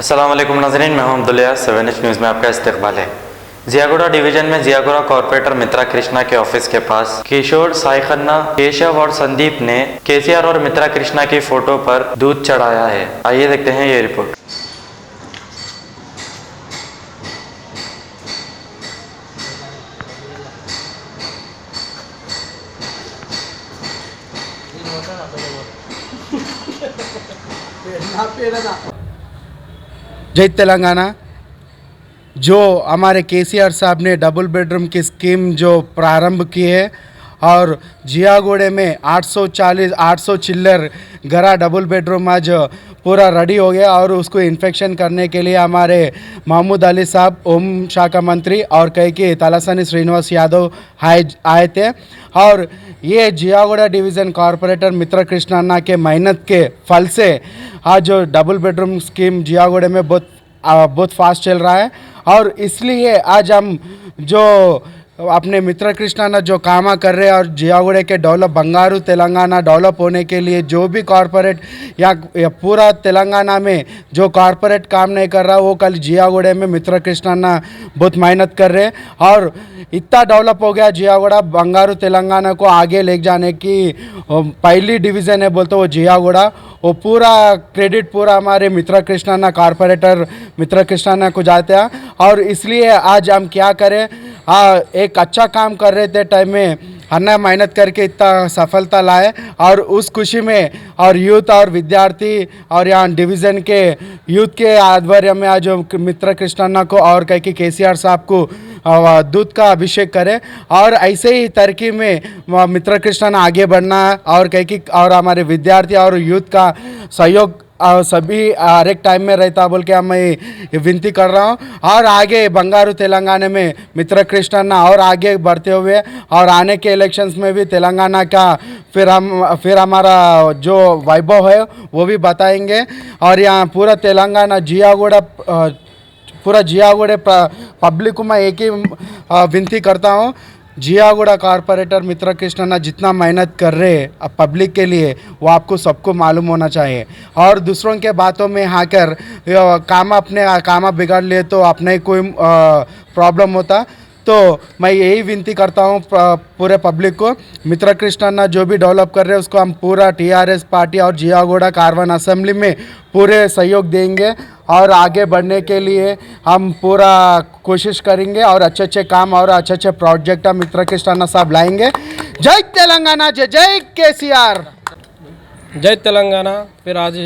अस्सलाम वालेकुम नाज़रीन, मैं हूं अब्दुल यास। 7H न्यूज़ में आपका इस्तकबाल है। जियागुड़ा डिवीजन में जियागुड़ा कॉरपोरेटर मित्रा कृष्णा के ऑफिस के पास किशोर, साई खन्ना, केशव और संदीप ने केसीआर और मित्रा कृष्णा की फोटो पर दूध चढ़ाया है। आइए देखते हैं ये रिपोर्ट। जय तेलंगाना। जो हमारे केसीआर साहब ने डबल बेडरूम की स्कीम जो प्रारंभ की है और जियागुड़े में 840 चिल्लर घरा डबल बेडरूम आज पूरा रेडी हो गया और उसको इन्फेक्शन करने के लिए हमारे महमूद अली साहब ओम शाखा मंत्री और कई के तलासानी श्रीनिवास यादव आए थे और ये जियागुड़ा डिवीज़न कॉरपोरेटर मित्रा कृष्णा के मेहनत के फल से आज जो डबल बेडरूम स्कीम जियागुड़े में बहुत फास्ट चल रहा है और इसलिए आज हम जो अपने मित्रा कृष्णा जो काम कर रहे हैं और जियागुड़े के डेवलप बंगारू तेलंगाना डेवलप होने के लिए जो भी कॉरपोरेट या पूरा तेलंगाना में जो कॉरपोरेट काम नहीं कर रहा वो कल जियागुड़े में मित्रा कृष्णा बहुत मेहनत कर रहे हैं और इतना डेवलप हो गया जियागुड़ा बंगारू तेलंगाना को आगे ले जाने की पहली डिवीज़न है बोलते वो जियागुड़ा। वो पूरा क्रेडिट पूरा हमारे मित्रा कृष्णा कॉरपोरेटर मित्रा कृष्णा को जाते हैं और इसलिए आज हम क्या करें एक अच्छा काम कर रहे थे टाइम में अन्ना मेहनत करके इतना सफलता लाए और उस खुशी में और यूथ और विद्यार्थी और यहाँ डिवीज़न के यूथ के आध्वर्य में आज मित्रा कृष्णा को और कहीं केसीआर साहब को दूध का अभिषेक करें और ऐसे ही तरक्की में मित्रा कृष्णा आगे बढ़ना और कहीं और हमारे विद्यार्थी और यूथ का सहयोग सभी हर एक टाइम में रहता बोल के मैं विनती कर रहा हूँ और आगे बंगारू तेलंगाना में मित्रा कृष्णा और आगे बढ़ते हुए और आने के इलेक्शंस में भी तेलंगाना का फिर हमारा जो वैभव है वो भी बताएंगे और यहाँ पूरा तेलंगाना पूरा जियागुड़े पब्लिक को मैं एक ही विनती करता हूँ, जियागुड़ा कॉरपोरेटर मित्रा कृष्णा जितना मेहनत कर रहे हैं पब्लिक के लिए वो आपको सबको मालूम होना चाहिए और दूसरों के बातों में आकर अपने काम बिगाड़ लिए तो अपने ही कोई प्रॉब्लम होता। तो मैं यही विनती करता हूँ पूरे पब्लिक को, मित्रा कृष्णा जो भी डेवलप कर रहे हैं उसको हम पूरा टीआरएस पार्टी और जियागुड़ा कारवान असेंबली में पूरे सहयोग देंगे और आगे बढ़ने के लिए हम पूरा कोशिश करेंगे और अच्छे काम और अच्छे प्रोजेक्ट हम मित्रा कृष्णा साहब लाएंगे। जय तेलंगाना, जय जय केसीआर। जय तेलंगाना। फिर आज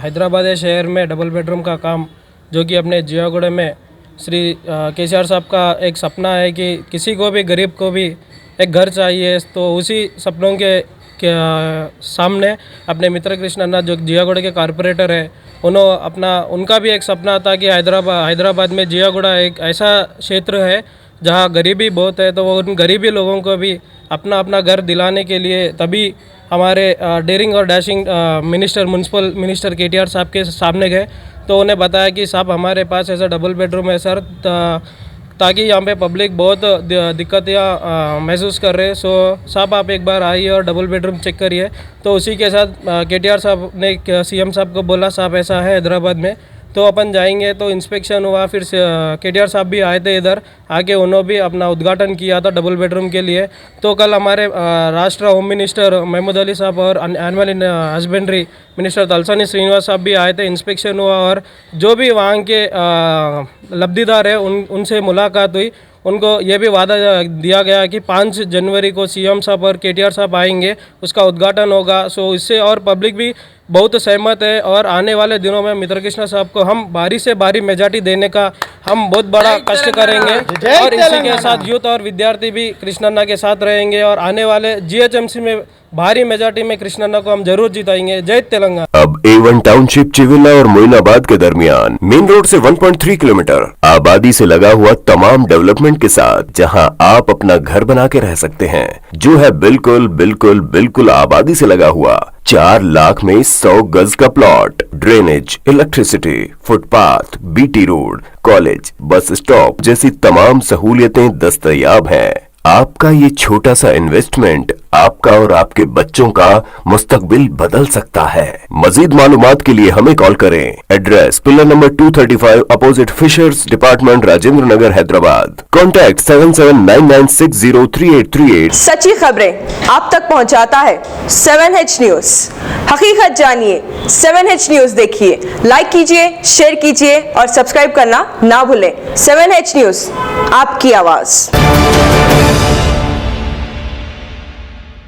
हैदराबाद शहर में डबल बेडरूम का काम जो कि अपने जियागुड़े में श्री केसीआर साहब का एक सपना है कि किसी को भी गरीब को भी एक घर चाहिए, तो उसी सपनों के सामने अपने मित्रा कृष्णा जो जियागुड़ा के कॉरपोरेटर है उनका भी एक सपना था कि हैदराबाद में जियागुड़ा एक ऐसा क्षेत्र है जहाँ गरीबी बहुत है, तो वो उन गरीबी लोगों को भी अपना अपना घर दिलाने के लिए तभी हमारे डेयरिंग और डैशिंग म्यूनसिपल मिनिस्टर केटीआर साहब के सामने गए तो उन्हें बताया कि साहब हमारे पास ऐसा डबल बेडरूम है सर, ताकि यहाँ पे पब्लिक बहुत दिक्कतें महसूस कर रहे हैं। सो साहब आप एक बार आइए और डबल बेडरूम चेक करिए। तो उसी के साथ केटीआर साहब ने सीएम साहब को बोला साहब ऐसा है हैदराबाद में, तो अपन जाएंगे। तो इंस्पेक्शन हुआ, फिर केटीआर साहब भी आए थे इधर, आके उन्होंने भी अपना उद्घाटन किया था डबल बेडरूम के लिए। तो कल हमारे राष्ट्र होम मिनिस्टर महमूद अली साहब और animal husbandry minister Talasani Srinivas साहब भी आए थे, इंस्पेक्शन हुआ और जो भी वहाँ के लब्धिदार है उनसे मुलाकात हुई। उनको ये भी वादा दिया गया कि 5 जनवरी को सीएम साहब और केटीआर साहब आएंगे, उसका उद्घाटन होगा। सो इससे और पब्लिक भी बहुत सहमत है और आने वाले दिनों में मित्रा कृष्णा साहब को हम भारी से भारी मेजॉरिटी देने का हम बहुत बड़ा कष्ट करेंगे और इसी के साथ यूथ और विद्यार्थी भी कृष्णा के साथ रहेंगे और आने वाले जीएचएमसी में भारी मेजॉरिटी में कृष्णा को हम जरूर जिताएंगे। जय तेलंगाना। अब A1 टाउनशिप चिविला और मोइनाबाद के दरमियान मेन रोड से 1.3 किलोमीटर आबादी से लगा हुआ तमाम डेवलपमेंट के साथ जहां आप अपना घर बना के रह सकते हैं, जो है बिल्कुल बिल्कुल बिल्कुल आबादी से लगा हुआ। 4 लाख में 100 गज का plot, drainage, electricity, footpath, BT road, college, bus stop जैसी तमाम सहूलियतें दस्तयाब हैं। आपका ये छोटा सा इन्वेस्टमेंट आपका और आपके बच्चों का मुस्तकबिल बदल सकता है। मजीद मालूमात के लिए हमें कॉल करें। Address pillar number 235 opposite fishers department, Rajendra Nagar, Hyderabad. Contact 7799603838। सच्ची खबरें आप तक पहुंचाता है 7H न्यूज। हकीकत जानिए, 7H न्यूज देखिए, लाइक कीजिए, शेयर कीजिए और सब्सक्राइब करना ना भूलें। 7H न्यूज, आपकी आवाज।